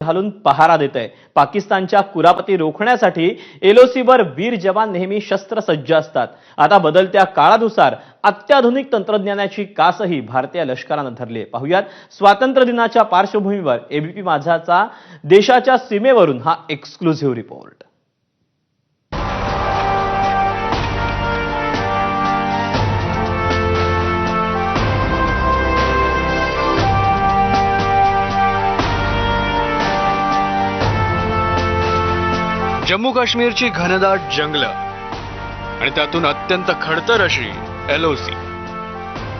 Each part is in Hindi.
घालून पहारा देत आहे। पाकिस्तानच्या कुरापती रोखण्यासाठी एलओसीवर वीर जवान नेहमी शस्त्रसज्ज असतात। आता बदलत्या काळानुसार अत्याधुनिक तंत्रज्ञानाची कासही भारतीय लष्कराने धरली आहे। पाहुयात स्वातंत्र्य दिनाच्या पार्श्वभूमीवर एबीपी माझाचा देशाच्या सीमेवरून हा एक्सक्लुझिव्ह रिपोर्ट। जम्मू काश्मीरची घनदाट जंगल आणि त्यातून अत्यंत खडतर अशी एलओसी।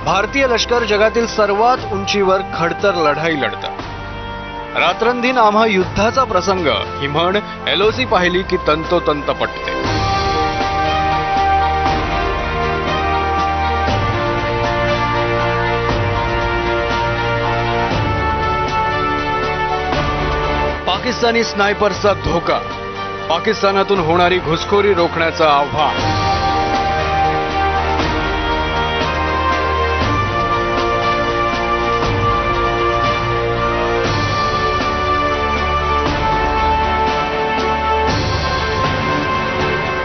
भारतीय लष्कर जगातील सर्वात उंचीवर खडतर लढाई लढतं। रात्रंदिन आम्हा युद्धाचा प्रसंग ही म्हण एलओसी पाहिली की तंतोतंत पटते। पाकिस्तानी स्नायपरचा धोका, पाकिस्तानातून होणारी घुसखोरी रोखण्याचं आव्हान।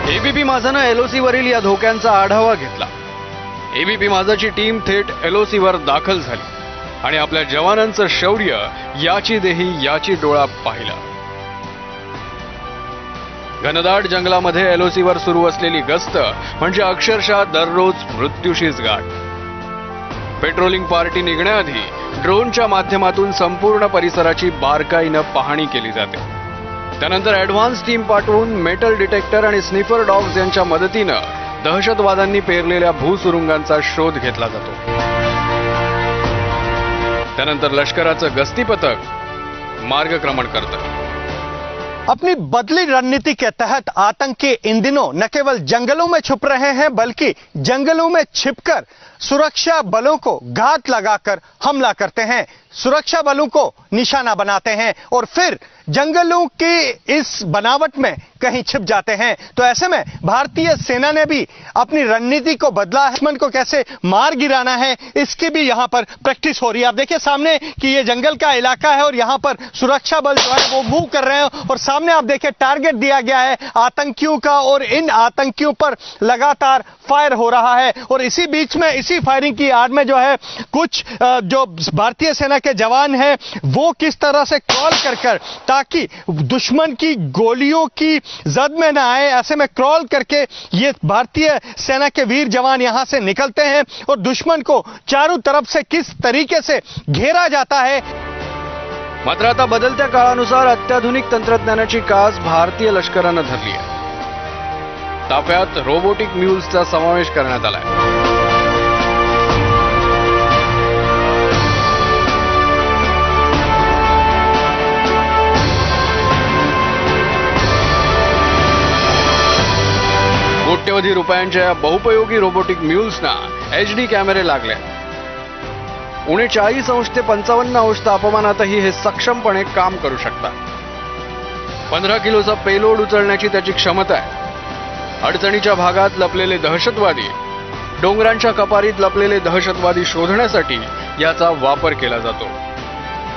एबीपी माझानं एलओसी वरील या धोक्यांचा आढावा घेतला। एबीपी माझाची टीम थेट एलओसी वर दाखल झाली आणि आपल्या जवानांचं शौर्य याची देही याची डोळा पाहिला। घनदाट जंगलामध्ये एलओसी वर सुरू असलेली गस्त म्हणजे अक्षरशः दररोज मृत्यूशीच गाठ। पेट्रोलिंग पार्टी निघण्याआधी ड्रोनच्या माध्यमातून संपूर्ण परिसराची बारकाईनं पाहणी केली जाते। त्यानंतर ॲडव्हान्स टीम पाठवून मेटल डिटेक्टर आणि स्निफर डॉग्स यांच्या मदतीनं दहशतवाद्यांनी पेरलेल्या भूसुरुंगांचा शोध घेतला जातो। त्यानंतर लष्कराचं गस्ती पथक मार्गक्रमण करतं। अपनी बदली रणनीति के तहत आतंकी इन दिनों न केवल जंगलों में छुप रहे हैं बल्कि जंगलों में छिपकर सुरक्षा बलों को घात लगाकर हमला करते हैं, सुरक्षा बलों को निशाना बनाते हैं और फिर जंगलों की इस बनावट में कहीं छिप जाते हैं। तो ऐसे में भारतीय सेना ने भी अपनी रणनीति को बदला, दुश्मन को कैसे मार गिराना है इसकी भी यहां पर प्रैक्टिस हो रही है। आप देखिए सामने कि ये जंगल का इलाका है और यहां पर सुरक्षा बल जो है वो मूव कर रहे हैं और सामने आप देखिए टारगेट दिया गया है आतंकियों का और इन आतंकियों पर लगातार फायर हो रहा है। और इसी बीच में इसी फायरिंग की आड़ में जो है कुछ जो भारतीय सेना के जवान हैं वो किस तरह से क्रॉल कर ताकि दुश्मन की गोलियों की जद में ना आए, ऐसे में क्रॉल करके ये भारतीय सेना के वीर जवान यहां से निकलते हैं और दुश्मन को चारों तरफ से किस तरीके से घेरा जाता है। मात्र आता बदलत्या काळानुसार अत्याधुनिक तंत्रज्ञानाची कास भारतीय लष्करानं धरली आहे। ताफ्यात रोबोटिक म्यूल्सचा समावेश करण्यात आलाय। कोट्यवधी रुपयांच्या या बहुपयोगी रोबोटिक म्यूल्सना एचडी कॅमेरे लागले। उणे 40 अंश ते 55 अंश तापमानातही हे सक्षमपणे काम करू शकतात। 15 किलोचा पेलोड उचलण्याची त्याची क्षमता आहे। अडचणीच्या भागात लपलेले दहशतवादी, डोंगरांच्या कपारीत लपलेले दहशतवादी शोधण्यासाठी याचा वापर केला जातो।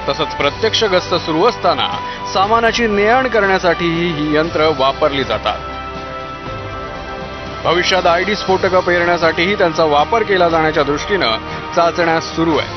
तसंच प्रत्यक्ष गस्त सुरू असताना सामानाची ने-आण करण्यासाठीही ही यंत्र वापरली जातात। भविष्यात आयडी स्फोटकं पेरण्यासाठीही त्यांचा वापर केला जाण्याच्या दृष्टीनं चाचण्या सुरू आहे।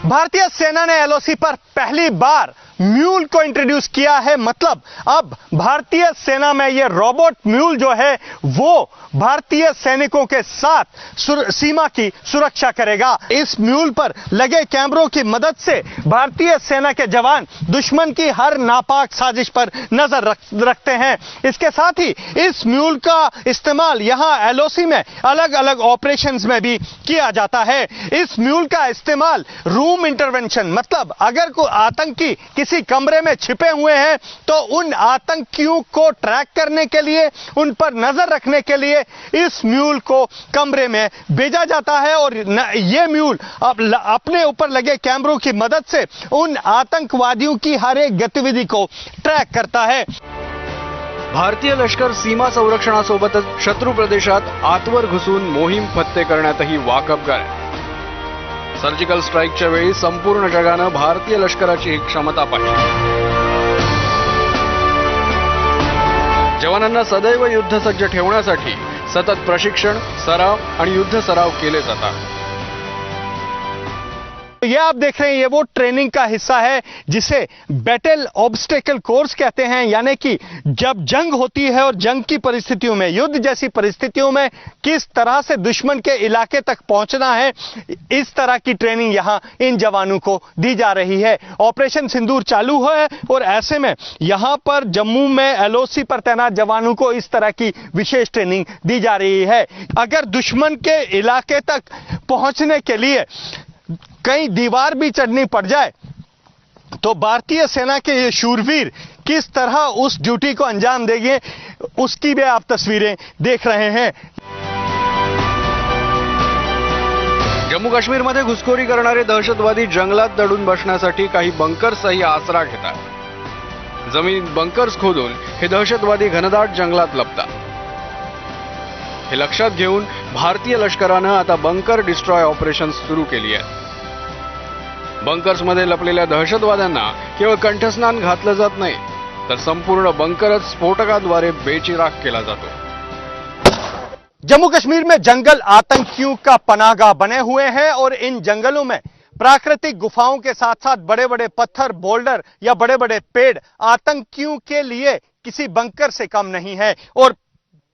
भारतीय सेना ने एलओसी पर पहली बार म्यूल को इंट्रोड्यूस किया है। मतलब अब भारतीय सेना में यह रोबोट म्यूल जो है वो भारतीय सैनिकों के साथ सीमा की सुरक्षा करेगा। इस म्यूल पर लगे कैमरों की मदद से भारतीय सेना के जवान दुश्मन की हर नापाक साजिश पर नजर रखते हैं। इसके साथ ही इस म्यूल का इस्तेमाल यहां एलओसी में अलग अलग ऑपरेशंस में भी किया जाता है। इस म्यूल का इस्तेमाल रूम इंटरवेंशन, मतलब अगर कोई आतंकी किसी कमरे में छिपे हुए हैं तो उन आतंकियों को ट्रैक करने के लिए, उन पर नजर रखने के लिए इस म्यूल को कमरे में भेजा जाता है और यह म्यूल अपने ऊपर लगे कैमरों की मदद से उन आतंकवादियों की हर एक गतिविधि को ट्रैक करता है। भारतीय लष्कर सीमा संरक्षणासोबतच शत्रू प्रदेशात आतवर घुसून मोहीम फत्ते करण्यातही वाकबगार आहे। सर्जिकल स्ट्राईकच्या वेळी संपूर्ण जगानं भारतीय लष्कराची ही क्षमता पाहिली. जवानांना सदैव युद्धसज्ज ठेवण्यासाठी सतत प्रशिक्षण, सराव आणि युद्ध सराव केले जातात. तो ये आप देख रहे हैं, ये वो ट्रेनिंग का हिस्सा है जिसे बैटल ऑब्स्टेकल कोर्स कहते हैं. यानी कि जब जंग होती है और जंग की परिस्थितियों में, युद्ध जैसी परिस्थितियों में किस तरह से दुश्मन के इलाके तक पहुंचना है, इस तरह की ट्रेनिंग यहां इन जवानों को दी जा रही है. ऑपरेशन सिंदूर चालू है और ऐसे में यहां पर जम्मू में एलओसी पर तैनात जवानों को इस तरह की विशेष ट्रेनिंग दी जा रही है. अगर दुश्मन के इलाके तक पहुंचने के लिए कहीं दीवार भी चढ़नी पड़ जाए तो भारतीय सेना के ये शूरवीर किस तरह उस ड्यूटी को अंजाम देंगे, उसकी भी आप तस्वीरें देख रहे हैं. जम्मू काश्मीरमध्ये घुसखोरी करणारे दहशतवादी जंगलात दडून बसण्यासाठी काही बंकर्सचाही आसरा घेतात. जमिनीत बंकर्स खोदून हे दहशतवादी घनदाट जंगलात लपतात. हे लक्षात घेऊन भारतीय लष्करानं आता बंकर डिस्ट्रॉय ऑपरेशन सुरू केली आहे. बंकर्समध्ये लपलेल्या दहशतवाद्यांना केवळ कंठस्नान घातलं जात नाही, तर संपूर्ण बंकरच स्फोटकाद्वारे बेचिराख केला जातो. जम्मू कश्मीर में जंगल आतंकियों का पनाहगाह बने हुए हैं और इन जंगलों में प्राकृतिक गुफाओं के साथ साथ बड़े बड़े पत्थर, बोल्डर या बड़े बड़े पेड़ आतंकियों के लिए किसी बंकर से कम नहीं है. और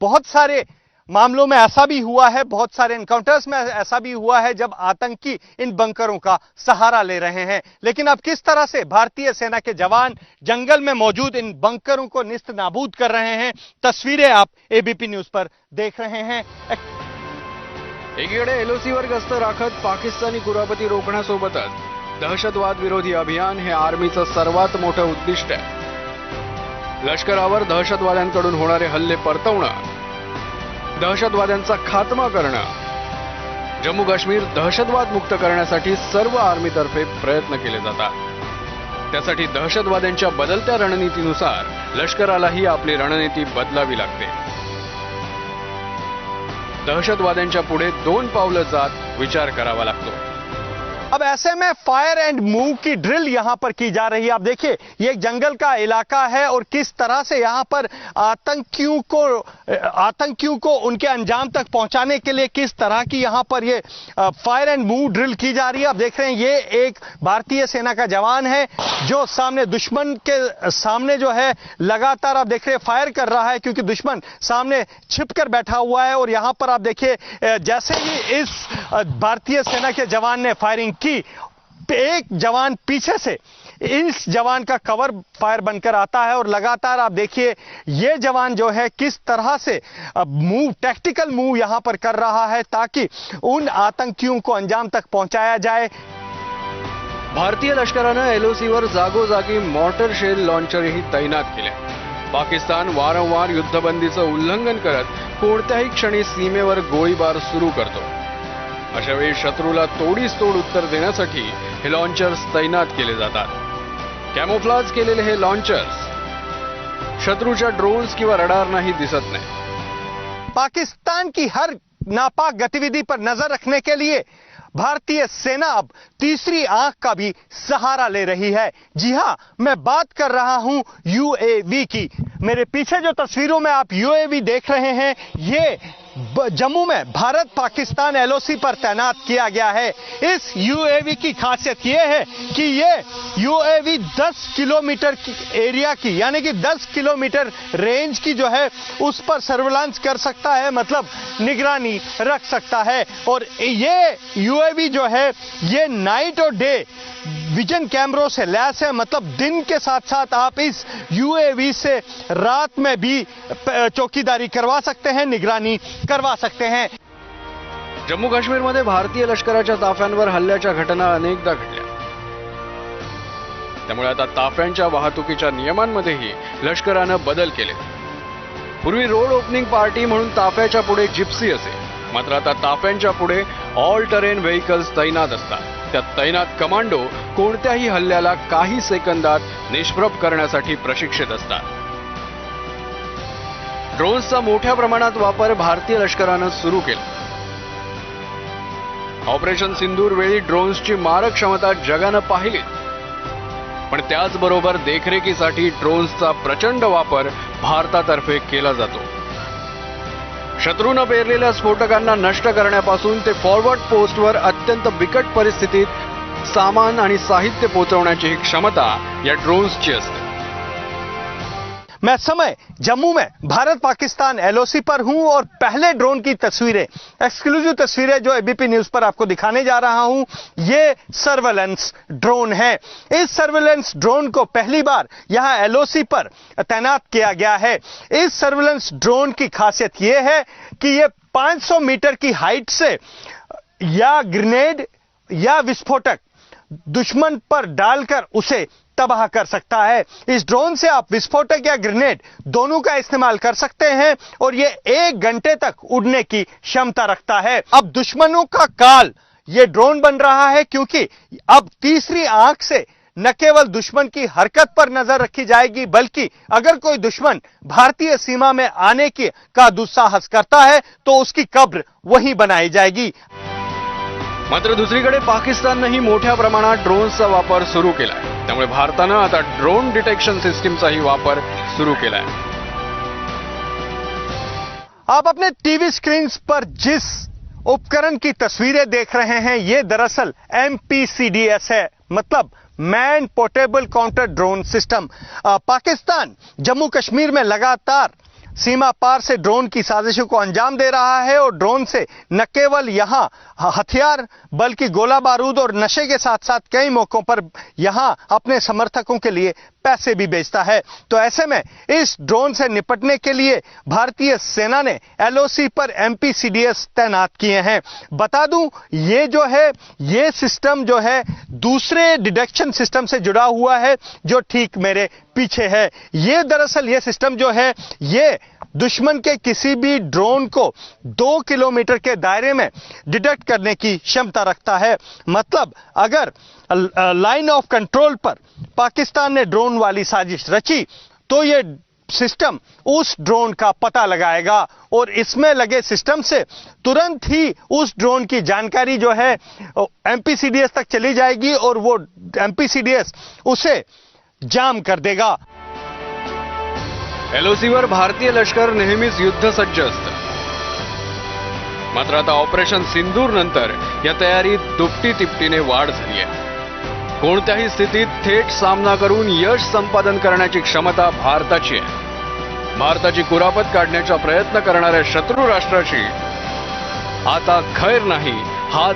बहुत सारे मामलों में ऐसा भी हुआ है, बहुत सारे एनकाउंटर्स में ऐसा भी हुआ है जब आतंकी इन बंकरों का सहारा ले रहे हैं. लेकिन अब किस तरह से भारतीय सेना के जवान जंगल में मौजूद इन बंकरों को निस्त नाबूद कर रहे हैं, तस्वीरें आप एबीपी न्यूज पर देख रहे हैं. एकीकडे एलओसीवर गस्त राखत पाकिस्तानी कुरापती रोखण्यासोबतच दहशतवाद विरोधी अभियान हे आर्मीचं सर्वात मोठं उद्दिष्ट आहे. लष्करावर दहशतवाद्यांकडून होणारे हल्ले परतवणं, दहशतवाद्यांचा खात्मा करणं, जम्मू काश्मीर दहशतवाद मुक्त करण्यासाठी सर्व आर्मीतर्फे प्रयत्न केले जातात. त्यासाठी दहशतवाद्यांच्या बदलत्या रणनीतीनुसार लष्करालाही आपली रणनीती बदलावी लागते. दहशतवाद्यांच्या पुढे 2 पावलं जात विचार करावा लागतो. अब ऐसे में फायर एंड मूव की ड्रिल यहां पर की जा रही है. आप देखिए, ये एक जंगल का इलाका है और किस तरह से यहां पर आतंकियों को उनके अंजाम तक पहुंचाने के लिए किस तरह की यहां पर ये फायर एंड मूव ड्रिल की जा रही है. आप देख रहे हैं, ये एक भारतीय सेना का जवान है जो सामने दुश्मन के सामने जो है लगातार आप देख रहे हैं फायर कर रहा है, क्योंकि दुश्मन सामने छिपकर बैठा हुआ है. और यहां पर आप देखिए, जैसे ही इस भारतीय सेना के जवान ने फायरिंग की, एक जवान पीछे से इस जवान का कवर फायर बनकर आता है और लगातार आप देखिए ये जवान जो है किस तरह से मूव, टैक्टिकल मूव यहां पर कर रहा है ताकि उन आतंकियों को अंजाम तक पहुंचाया जाए. भारतीय लष्करानं एलओसीवर जागोजागी मॉर्टर शेल लॉन्चरही तैनात केले. पाकिस्तान वारंवार युद्धबंदीचं उल्लंघन करत कोणत्याही क्षणी सीमेवर गोळीबार सुरू करतो. अशा वेळी शत्रूला तोडीस तोड उत्तर देण्यासाठी हे लॉन्चर्स तैनात केले जातात. कॅमोफ्लाज केलेले हे लॉन्चर्स शत्रूच्या ड्रोन्स किंवा रडारनाही दिसत नाही. पाकिस्तान की हर नापाक गतिविधि पर नजर रखने के लिए भारतीय सेना अब तीसरी आंख का भी सहारा ले रही है. जी हां, मैं बात कर रहा हूं यूएवी की. मेरे पीछे जो तस्वीरों में आप यूएवी देख रहे हैं, ये जम्मू में भारत पाकिस्तान एलओसी पर तैनात किया गया है. इस यूएवी की खासियत यह है कि ये यूएवी 10 किलोमीटर की एरिया की, यानी कि 10 किलोमीटर रेंज की जो है उस पर सर्विलांस कर सकता है, मतलब निगरानी रख सकता है. और ये यूएवी जो है ये नाइट और डे विजन कैमरों से लैस है, मतलब दिन के साथ साथ आप इस यूएवी से रात में भी चौकीदारी करवा सकते हैं, निगरानी करवा सकते हैं. जम्मू काश्मीरमध्ये भारतीय लष्कराच्या ताफ्यांवर हल्ल्याच्या घटना अनेकदा घडल्या. त्यामुळे आता ताफ्यांच्या वाहतुकीच्या नियमांमध्येही लष्करानं बदल केले. पूर्वी रोड ओपनिंग पार्टी म्हणून ताफ्याच्या पुढे जिप्सी असे, मात्र आता ताफ्यांच्या पुढे ऑल टेरेन व्हेइकल्स तैनात असतात. त्यात तैनात कमांडो कोणत्याही हल्ल्याला काही सेकंदात निष्प्रभ करण्यासाठी प्रशिक्षित असतात. ड्रोन्सचा मोठ्या प्रमाणात वापर भारतीय लष्करानं सुरू केला. ऑपरेशन सिंदूर वेळी ड्रोन्सची मारक क्षमता जगानं पाहिली, पण त्याचबरोबर देखरेखीसाठी ड्रोन्सचा प्रचंड वापर भारतातर्फे केला जातो. शत्रूनं पेरलेल्या स्फोटकांना नष्ट करण्यापासून ते फॉरवर्ड पोस्टवर अत्यंत बिकट परिस्थितीत सामान आणि साहित्य पोहोचवण्याची ही क्षमता या ड्रोन्सची असते. मैं इस समय जम्मू में भारत पाकिस्तान एलओसी पर हूं और पहले ड्रोन की तस्वीरें, एक्सक्लूसिव तस्वीरें जो एबीपी न्यूज पर आपको दिखाने जा रहा हूं, ये सर्वेलेंस ड्रोन है. इस सर्वेलेंस ड्रोन को पहली बार यहां एलओसी पर तैनात किया गया है. इस सर्वेलेंस ड्रोन की खासियत यह है कि यह 500 मीटर की हाइट से या ग्रेनेड या विस्फोटक दुश्मन पर डालकर उसे तबाह कर सकता है. इस ड्रोन से आप विस्फोटक या ग्रेनेड दोनों का इस्तेमाल कर सकते हैं और यह 1 घंटे तक उड़ने की क्षमता रखता है. अब दुश्मनों का काल यह ड्रोन बन रहा है, क्योंकि अब तीसरी आंख से न केवल दुश्मन की हरकत पर नजर रखी जाएगी, बल्कि अगर कोई दुश्मन भारतीय सीमा में आने का दुस्साहस करता है तो उसकी कब्र वहीं बनाई जाएगी. मात्र दुसरीकडे पाकिस्ताननेही मोठ्या प्रमाणात ड्रोन्सचा वापर सुरू केलाय. त्यामुळे भारतानं आता ड्रोन डिटेक्शन सिस्टीमचाही वापर सुरू केलाय. आप अपने टीवी स्क्रीन पर जिस उपकरण की तस्वीरें देख रहे हैं, ये दरअसल MPCDS है, मतलब man portable counter drone system. Pakistan Jammu Kashmir में लगातार सीमा पार से ड्रोन की साजिशों को अंजाम दे रहा है और ड्रोन से न केवल यहां हथियार बल्कि गोला बारूद और नशे के साथ साथ कई मौकों पर यहां अपने समर्थकों के लिए पैसे भी बेचता है. तो ऐसे में इस ड्रोन से निपटने के लिए भारतीय सेना ने एलओसी पर MPCDS तैनात किए हैं. बता दूं, ये सिस्टम जो है दूसरे डिटेक्शन सिस्टम से जुड़ा हुआ है जो ठीक मेरे पीछे है. ये दरअसल ये सिस्टम जो है ये दुश्मन के किसी भी ड्रोन को 2 किलोमीटर के दायरे में डिटेक्ट करने की क्षमता रखता है. मतलब अगर लाइन ऑफ कंट्रोल पर पाकिस्तान ने ड्रोन वाली साजिश रची तो ये सिस्टम उस ड्रोन का पता लगाएगा और इसमें लगे सिस्टम से तुरंत ही उस ड्रोन की जानकारी जो है MPCDS तक चली जाएगी और वो MPCDS उसे जाम कर देगा. एलओसीवर भारतीय लष्कर नेहमीच युद्धसज्ज असतं. मात्र आता ऑपरेशन सिंदूर नंतर या तयारीत दुपटी तिपटीने वाढ झाली आहे. कोणत्याही स्थितीत थेट सामना करून यश संपादन करण्याची क्षमता भारताची आहे. भारताची कुरापत काढण्याचा प्रयत्न करणाऱ्या शत्रू राष्ट्राची आता खैर नाही हा